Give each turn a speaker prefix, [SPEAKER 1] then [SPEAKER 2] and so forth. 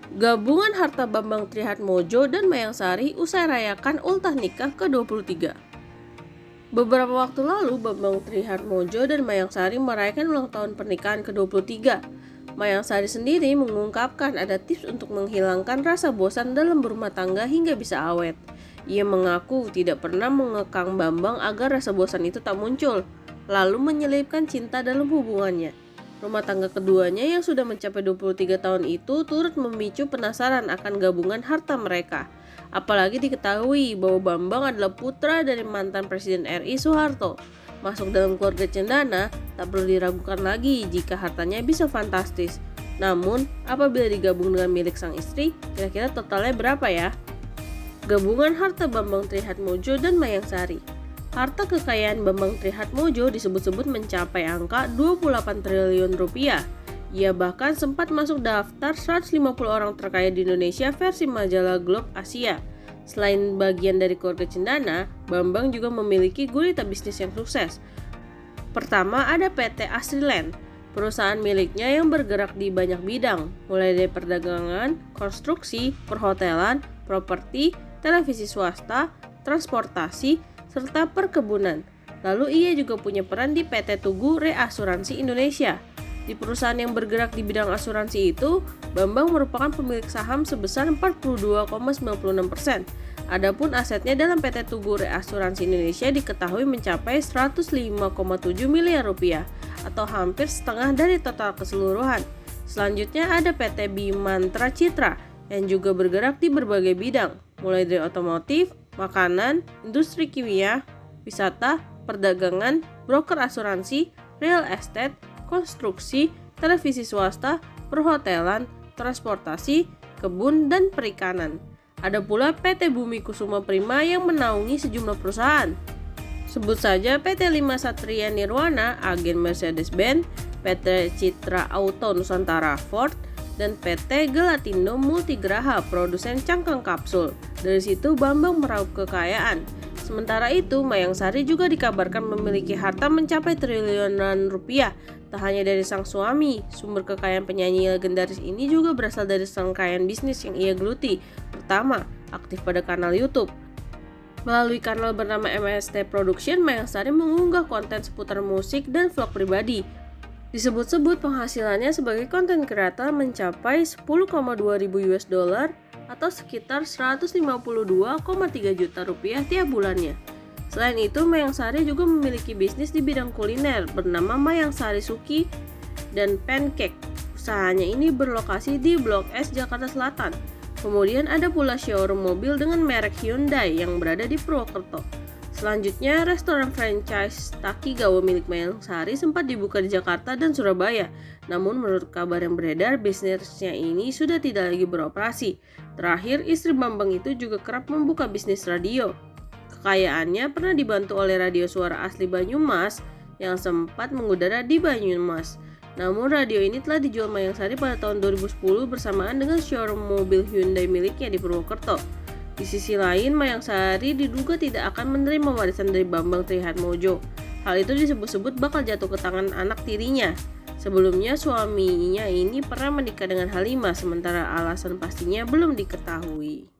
[SPEAKER 1] Gabungan harta Bambang Trihatmojo dan Mayang Sari usai rayakan ultah nikah ke-23. Beberapa waktu lalu, Bambang Trihatmojo dan Mayang Sari merayakan ulang tahun pernikahan ke-23. Mayang Sari sendiri mengungkapkan ada tips untuk menghilangkan rasa bosan dalam berumah tangga hingga bisa awet. Ia mengaku tidak pernah mengekang Bambang agar rasa bosan itu tak muncul, lalu menyelipkan cinta dalam hubungannya. Rumah tangga keduanya yang sudah mencapai 23 tahun itu turut memicu penasaran akan gabungan harta mereka. Apalagi diketahui bahwa Bambang adalah putra dari mantan Presiden RI Soeharto. Masuk dalam keluarga cendana, tak perlu diragukan lagi jika hartanya bisa fantastis. Namun, apabila digabung dengan milik sang istri, kira-kira totalnya berapa ya? Gabungan harta Bambang Trihatmojo dan Mayang Sari. Harta kekayaan Bambang Trihatmojo disebut-sebut mencapai angka 28 triliun rupiah. Ia bahkan sempat masuk daftar 150 orang terkaya di Indonesia versi majalah Globe Asia. Selain bagian dari keluarga cendana, Bambang juga memiliki gurita bisnis yang sukses. Pertama ada PT Asriland, perusahaan miliknya yang bergerak di banyak bidang, mulai dari perdagangan, konstruksi, perhotelan, properti, televisi swasta, transportasi, serta perkebunan. Lalu ia juga punya peran di PT Tugu Reasuransi Indonesia. Di perusahaan yang bergerak di bidang asuransi itu, Bambang merupakan pemilik saham sebesar 42,96%. Adapun asetnya dalam PT Tugu Reasuransi Indonesia diketahui mencapai 105,7 miliar rupiah atau hampir setengah dari total keseluruhan. Selanjutnya ada PT Bimantra Citra yang juga bergerak di berbagai bidang, mulai dari otomotif, makanan, industri kimia, wisata, perdagangan, broker asuransi, real estate, konstruksi, televisi swasta, perhotelan, transportasi, kebun, dan perikanan. Ada pula PT Bumi Kusuma Prima yang menaungi sejumlah perusahaan. Sebut saja PT Lima Satria Nirwana, agen Mercedes-Benz, PT Citra Auto Nusantara Ford, dan PT Gelatindo Multigraha, produsen cangkang kapsul. Dari situ Bambang meraup kekayaan. Sementara itu, Mayang Sari juga dikabarkan memiliki harta mencapai triliunan rupiah. Tak hanya dari sang suami, sumber kekayaan penyanyi legendaris ini juga berasal dari serangkaian bisnis yang ia geluti. Pertama, aktif pada kanal YouTube. Melalui kanal bernama MST Production, Mayang Sari mengunggah konten seputar musik dan vlog pribadi. Disebut-sebut penghasilannya sebagai content creator mencapai 10,2 ribu US dollar atau sekitar 152,3 juta rupiah tiap bulannya. Selain itu, Mayang Sari juga memiliki bisnis di bidang kuliner bernama Mayang Sari Suki dan Pancake. Usahanya ini berlokasi di Blok S, Jakarta Selatan. Kemudian ada pula showroom mobil dengan merek Hyundai yang berada di Purwokerto. Selanjutnya, restoran franchise Takigawa milik Mayang Sari sempat dibuka di Jakarta dan Surabaya. Namun menurut kabar yang beredar, bisnisnya ini sudah tidak lagi beroperasi. Terakhir, istri Bambang itu juga kerap membuka bisnis radio. Kekayaannya pernah dibantu oleh radio suara asli Banyumas yang sempat mengudara di Banyumas. Namun radio ini telah dijual Mayang Sari pada tahun 2010 bersamaan dengan showroom mobil Hyundai miliknya di Purwokerto. Di sisi lain, Mayang Sari diduga tidak akan menerima warisan dari Bambang Trihatmojo. Hal itu disebut-sebut bakal jatuh ke tangan anak tirinya. Sebelumnya, suaminya ini pernah menikah dengan Halimah, sementara alasan pastinya belum diketahui.